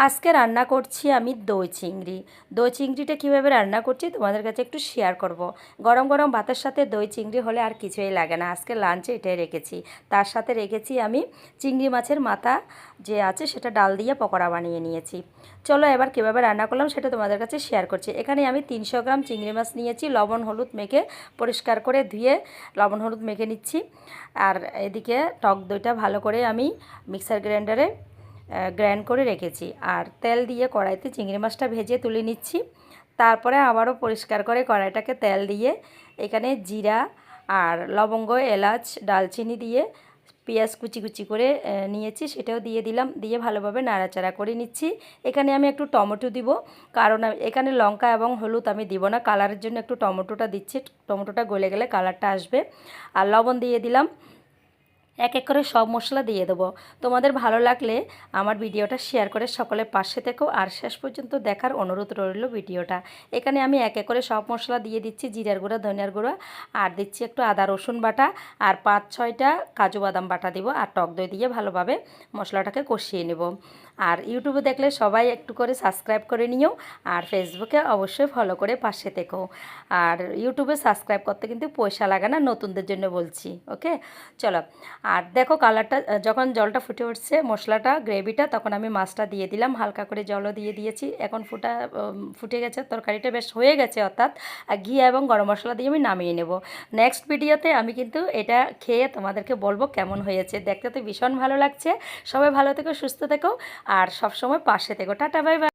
আজকে রান্না করছি আমি দই চিংড়ি। দই চিংড়িটা কীভাবে রান্না করছি তোমাদের কাছে একটু শেয়ার করব। গরম গরম ভাতের সাথে দই চিংড়ি হলে আর কিছুই লাগে না। আজকে লাঞ্চে এটাই রেখেছি। তার সাথে রেখেছি আমি চিংড়ি মাছের মাথা যে আছে সেটা ডাল দিয়ে পকোড়া বানিয়ে নিয়েছি। চলো এবার কীভাবে রান্না করলাম সেটা তোমাদের কাছে শেয়ার করছি। এখানে আমি 300 গ্রাম চিংড়ি মাছ নিয়েছি, লবণ হলুদ মেখে পরিষ্কার করে ধুয়ে লবণ হলুদ মেখে নিচ্ছি। আর এদিকে টক দইটা ভালো করে আমি মিক্সার গ্রাইন্ডারে গ্রাইন্ড করে রেখেছি। আর তেল দিয়ে কড়াইতে চিংড়ি মাছটা ভেজে তুলে নিচ্ছি। তারপরে আবারও পরিষ্কার করে কড়াইটাকে তেল দিয়ে এখানে জিরা আর লবঙ্গ, এলাচ, ডালচিনি দিয়ে পেঁয়াজ কুচি কুচি করে নিয়েছি, সেটাও দিয়ে দিলাম। দিয়ে ভালোভাবে নাড়াচাড়া করে নিচ্ছি। এখানে আমি একটু টমেটো দিব, কারণ এখানে লঙ্কা এবং হলুদ আমি দিব না, কালারের জন্য একটু টমেটোটা দিচ্ছি। টমেটোটা গলে গেলে কালারটা আসবে। আর লবণ দিয়ে দিলাম। এক এক করে সব মশলা দিয়ে দেবো। তোমাদের ভালো লাগলে আমার ভিডিওটা শেয়ার করে সকলের পাশে থেকো আর শেষ পর্যন্ত দেখার অনুরোধ রইল ভিডিওটা। এখানে আমি এক এক করে সব মশলা দিয়ে দিচ্ছি। জিরার গুঁড়া, ধনিয়ার গুঁড়া, আর দিচ্ছি একটু আদা রসুন বাটা, আর 5-6টা কাজু বাদাম বাটা দিব, আর টক দই দিয়ে ভালোভাবে মশলাটাকে কষিয়ে নেব। আর ইউটিউবে দেখলে সবাই একটু করে সাবস্ক্রাইব করে নিও, আর ফেসবুকে অবশ্যই ফলো করে পাশে থেকো। আর ইউটিউবে সাবস্ক্রাইব করতে কিন্তু পয়সা লাগে না, নতুনদের জন্য বলছি। ওকে, চলো। আর দেখো কালারটা, যখন জলটা ফুটে উঠছে মশলাটা গ্রেভিটা, তখন আমি মাছটা দিয়ে দিলাম। হালকা করে জলও দিয়ে দিয়েছি। এখন ফুটে গেছে, তরকারিটা বেশ হয়ে গেছে, অর্থাৎ ঘি এবং গরম মশলা দিয়ে আমি নামিয়ে নেব। নেক্সট ভিডিওতে আমি কিন্তু এটা খেয়ে তোমাদেরকে বলবো কেমন হয়েছে। দেখতে তো ভীষণ ভালো লাগছে। সবাই ভালো থেকো, সুস্থ থেকো, আর সবসময় পাশে থেকো। Tata, bye bye.